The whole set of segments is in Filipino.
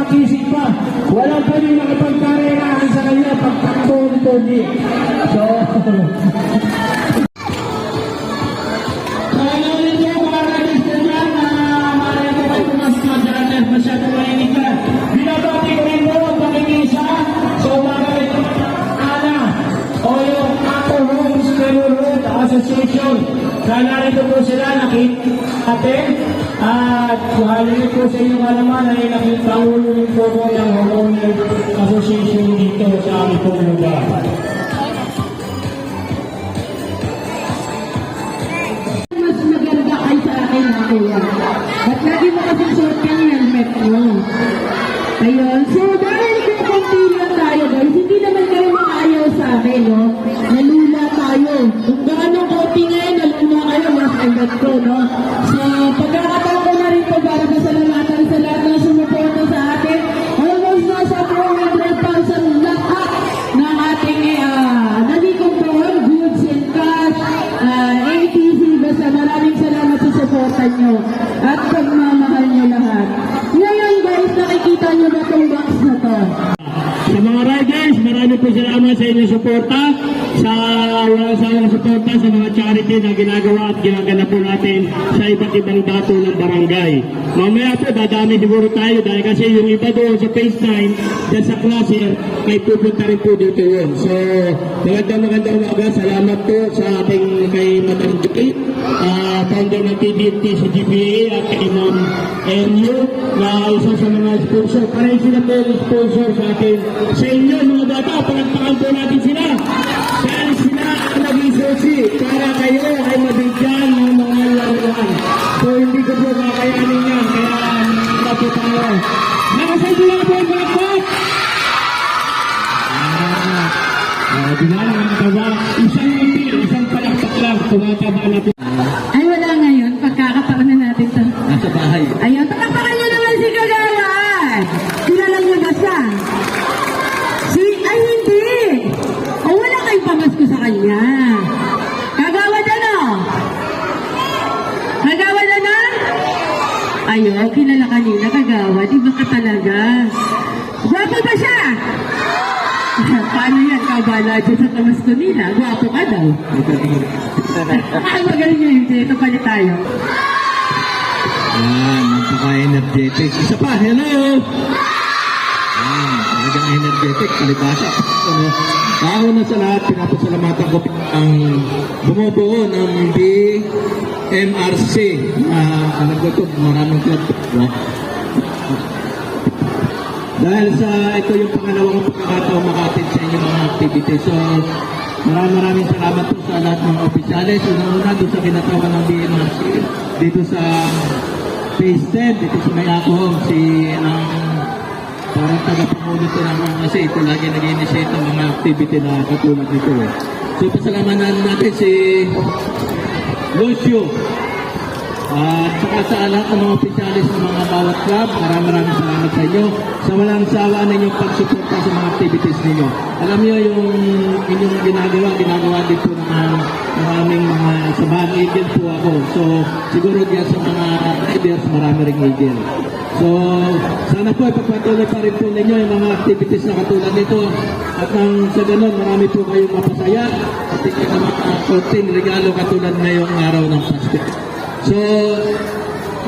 mag-isip pa. Walang pwede nakapagkarerahan sa kanya pagtakbo ni Tony. So, masyadong mainitan. Binabati ko rin mo ang pakikisa sa umaga ito Ana o yung Ako Homes Neighborhood Association. Na narito po sila nakita natin at halin po sa inyong alaman ay nakita ulo po po ng Homeowner Association dito sa aming pong lugar. Mas maganda ay sa akin na kuya. At lagi mo kasi suot yung helmet mo. Ayun. So, dahil kung konti lang tayo guys, hindi naman kayo makaayaw sa akin, no? Nalula tayo. Kung gaano konti ngayon, nalula kayo, mas agad ko, no? So, pagkakataon ko na rin po para pasalamatan sa lahat ng sumuporta sa akin. Almost nasa 400,000 lahat ng ating nalikomprohan, goods and cash, ATC. Basta maraming salamat sa suporta nyo at pagmamahal nyo lahat. Ngayon guys, nakikita nyo ba itong box na to? Sa mga riders, marami po salamat sa inyong suporta, sa walang sawang suporta sa mga charity na ginagawa at ginagana po natin sa iba't ibang dato ng barangay. Mamaya po, dadami siguro tayo dahil kasi yung iba doon sa phase 9, dyan sa cluster, may pupunta rin po dito yun. So, magandang umaga. Salamat po sa ating kay Madam Jukay, founder ng TDT sa GPA at kay Ma'am NU na isa sa mga sponsor. Pareho sila po yung sponsor sa atin. Sa inyo, mga bata, pagpakan po natin sila. Dahil sila ang naging sosi para kayo ay mabigyan ng mga laruan. So, hindi ko po kakayanin yan. Kaya, mga po tayo. Nakasay lang po yung mga po. Diba, mga isang ngiti, isang palakpak lang, tumataba na po. Ay, wala ngayon. Pagkakataon na natin to. Nasa bahay. Ayun, pagkakaroon nyo naman si Kagawan. Kilala nyo ba siya? Ay, hindi. O, wala kayong pamasko sa kanya. Kagawan ano? Kagawan ano? Ayun, kilala kanina, Kagawan. Iba ka talaga. Gwapo ba siya? Paano yan? Kabala dyan sa pamasko nila. Gwapo ka daw. Ay, magaling yun. Ito palit tayo. Yan, napaka-energetic. Isa pa, hello! Yan, talagang energetic, palibasa. Ako na sa lahat, pinapasalamatan ko ang bumubuo ng BMRC. Alam ko ito, maraming club. Dahil sa ito yung pangalawang pagkakataon makatid sa inyong mga activities. So, maraming salamat po sa lahat ng opisyalis. Una-una doon sa kinatawan ng BMRC. Dito sa Phase 10, dito sa Mayakong, parang taga-pangulo ito naman kasi ito lagi nag-initiate ng mga activity na katulad nito. So, pasalamatan natin si Lucio. At saka sa lahat ng mga opisyalis ng mga bawat club, maraming salamat sa inyo sa walang sawa ninyong pagsuporta sa mga activities ninyo. Alam niyo yung inyong ginagawa din po ng aming mga sabahan eagle po ako. So siguro diyan sa mga riders marami ring eagle. So sana po ipagpatuloy pa rin po ninyo yung mga activities na katulad nito at nang sa ganun marami po kayong mapasaya at ito na mga konting regalo katulad ngayong araw ng Pasko. So,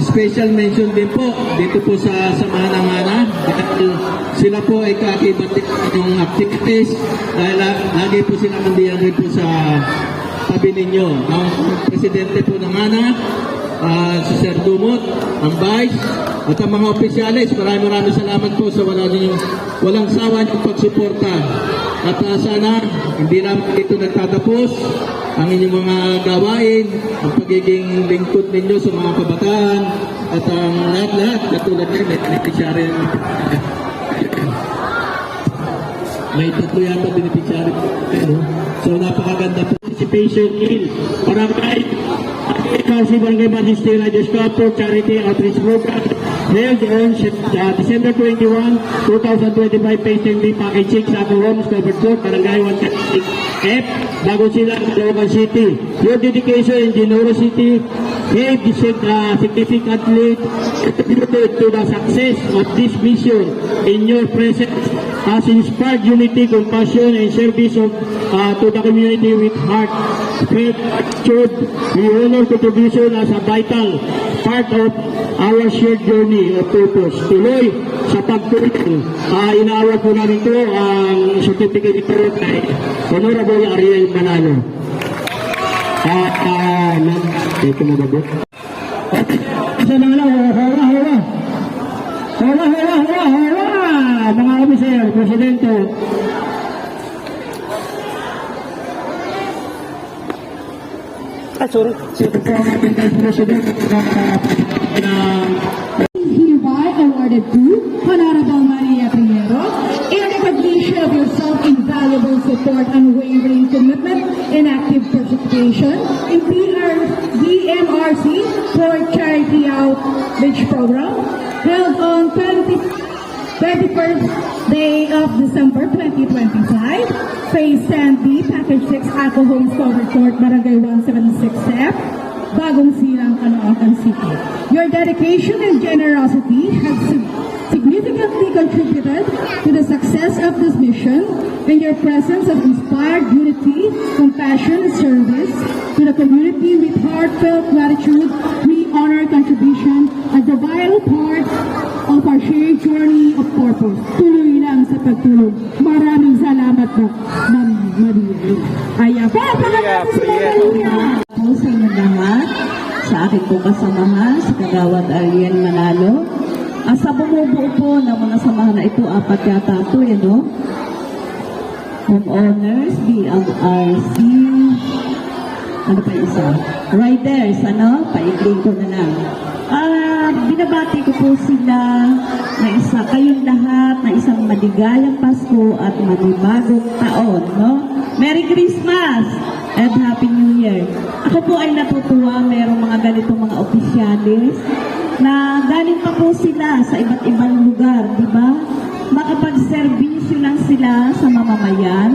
special mention din po dito po sa Samahan ng Ana dahil sila po ay kakibatik yung activities dahil lagi po sila nandiyan rin po sa tabi ninyo. Ang presidente po ng Ana, si Sir Dumot, ang Vice, at ang mga opisyalis, maraming salamat po sa walang sawa niyong pagsuporta. At sana hindi naman ito nagtatapos ang inyong mga gawain, ang pagiging lingkod ninyo sa mga kabataan at ang lahat-lahat katulad niya may beneficiary. May tatlo yata beneficiary. So napakaganda participation in Barangay Council Barangay Magisty Riders Club for Charity Outreach Program held on December 21, 2025, Phase 10B Package 6 sa Homes Covered Court, Barangay 136F, Bagong Silang, Caloocan City. Your dedication and generosity gave significantly contributed to the success of this mission in your presence has inspired unity, compassion, and service to the community with heart. Gratitude, we honor contribution as a vital part of our shared journey of purpose. Tuloy sa pagtulong. Inaawag po namin ito ang certificate ito kay Honorable Ariel Manalo. Ito na ba? Isa na lang, hara. Mga officer, presidente. Sorry. Sino po ang ating presidente Hereby awarded to Honorable Maria Pinero in recognition of your self-invaluable support, unwavering commitment, and active participation in DMRC for Charity Outreach Program held on 21st day of December 2025, Phase 10B, Package 6, Alcohol Store Resort, Barangay 176F, Bagong Silang, Caloocan City. Your dedication and generosity have significantly contributed to the success of this mission, and your presence has inspired unity, compassion, and service to the community. With heartfelt gratitude, we honor contribution as a vital part of our shared journey of purpose. Tuloy lang sa pagtulong. Maraming salamat po, Ma'am Maria. Ayan po, pagkakasama sa Maria. Po sa inyo lahat, sa aking po kasamahan, sa Kagawad Ariel Manalo. Sa bumubuo po ng mga samahan na ito, apat yata ito, homeowners, DMRC, ano pa isa? Riders, paigling ko na lang. Binabati ko po sila na isa, kayong lahat, na isang maligayang Pasko at manibagong taon, no? Merry Christmas and Happy New Year. Ako po ay natutuwa, merong mga ganitong mga opisyalis na galing pa po sila sa iba't ibang lugar, di ba? Makapag-servisyo lang sila sa mamamayan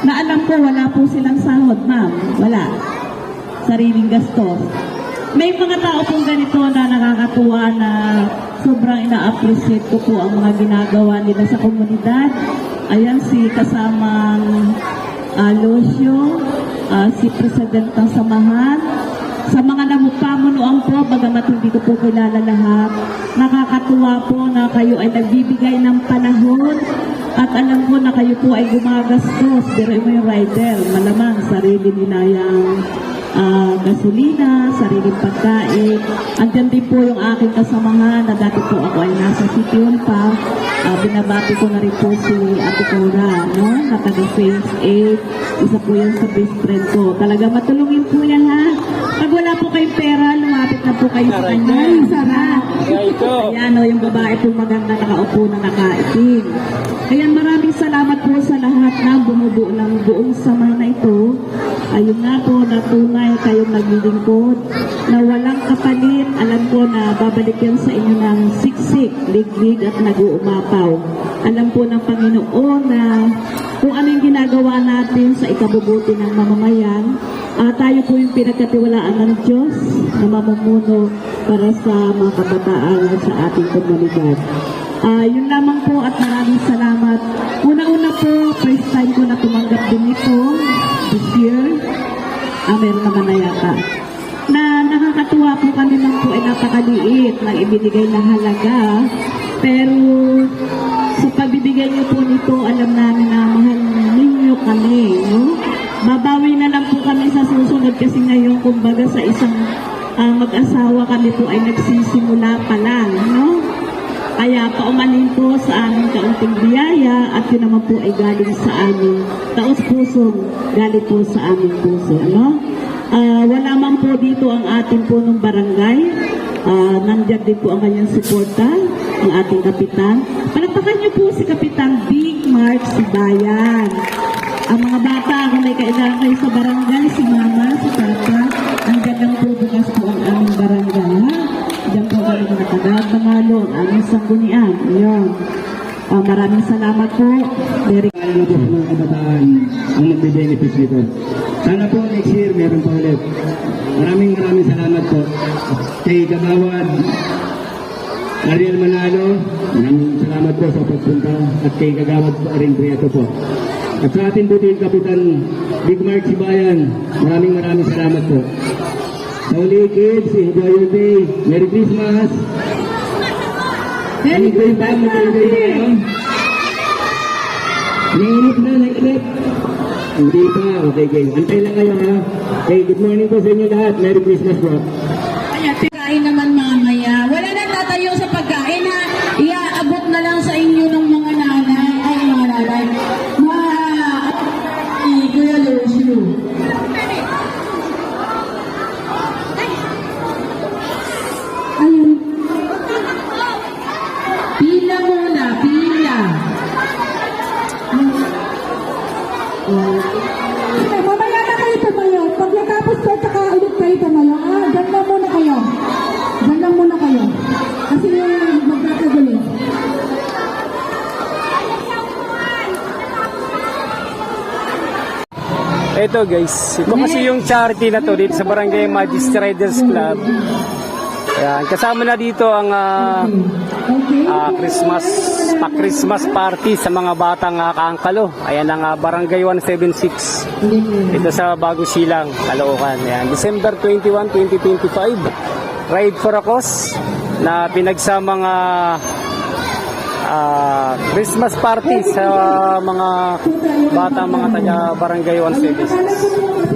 na alam ko wala po silang sahod, ma'am. Wala. Sariling gastos. May mga tao pong ganito na nakakatuwa na sobrang ina-appreciate ko po ang mga ginagawa nila sa komunidad. Ayan si kasamang Lucio, si President ng Samahan. Sa mga pamunuan po, bagamat hindi ko po kilala lahat, nakakatuwa po na kayo ay nagbibigay ng panahon at alam ko na kayo po ay gumagastos. Pero yung rider, malamang sarili nila yung gasolina, sariling pagkain. Andyan din po yung aking kasamahan na dati po ako ay nasa City Hall pa. Binabati ko na rin po si Ate Cora, no? Na taga-Phase 8. Isa po yan sa best friend ko. Talaga matulungin po yan, ha? Pag wala po kayong pera, lumapit na po kayo sa kanya. Ay, sarap! Ayan, no, yung babae po maganda nakaupo na nakaitim. Ayan, maraming salamat po sa lahat na bumubuo ng buong sama na ito. Ayun nga po, na tunay kayong naglilingkod, na walang kapalit. Alam ko na babalik yan sa inyo ng siksik, liglig at nag-uumapaw. Alam po ng Panginoon na kung ano yung ginagawa natin sa ikabubuti ng mamamayan, tayo po yung pinagkatiwalaan ng Diyos na mamumuno para sa mga kabataan at sa ating komunidad. Yun lamang po at maraming salamat. Una-una po, first time ko na tumanggap din ito this year. Meron naman na yata. Na nakakatuwa po kami lang po ay napakaliit na ibinigay na halaga. Pero sa pagbibigay niyo po nito, alam namin na mahal ninyo kami, no? Babawi na lang po kami sa susunod kasi ngayon, kumbaga sa isang mag-asawa kami po ay nagsisimula pa lang, no? Kaya paumanin po sa aming kaunting biyaya at yun naman po ay galing sa aming taos-pusong, galing po sa aming puso, no? Wala man po dito ang ating punong barangay. Nandiyan din po ang kanyang suporta, ang ating kapitan. Palakpakan niyo po si Kapitan Big Mark Sibayan. Ang mga bata, kung may kailangan kayo sa barangay, si mama, si papa, ang gandang po bukas po ang aming barangay, ha? Diyan po kami mga taga-Tamalo, ang aming sanggunian. Ayan. Maraming salamat po. Very Ano po sa mga kabataan ang magbe-benefit nito. Sana po next year meron pa ulit. Maraming salamat po kay Kagawad Ariel Manalo, maraming salamat po sa pagpunta at kay Kagawad Aring Prieto po. At sa ating buting kapitan Big Mark Sibayan, maraming salamat po. Sa uli kids, enjoy your day. Merry Christmas! Merry Christmas, Marvin! Nainip na, nainip. Hindi pa, okay, okay. Antay lang kayo ha. Okay, good morning po sa inyo lahat. Merry Christmas po. Ayan, pagkain naman mamaya. Wala na tatayo sa pagkain ha. Iaabot na lang sa inyo ng mga nanay. Ay, mga nanay. Kuya Lucio. Ayun. Pila muna, pila. Mamaya na kayo tumayo. Pag natapos ko, tsaka ulit kayo tumayo. Diyan lang muna kayo. Diyan lang muna kayo. Kasi magkakagulo. Ito guys, ito kasi yung charity na to dito sa Barangay Majesty Riders Club. Ayan, kasama na dito ang Christmas party sa mga batang kaangkalo. Ayan ang Barangay 176 dito sa Bago Silang, Caloocan. Ayan, December 21, 2025. Ride for a Cause na pinagsamang Christmas party sa mga bata, mga taga Barangay 176.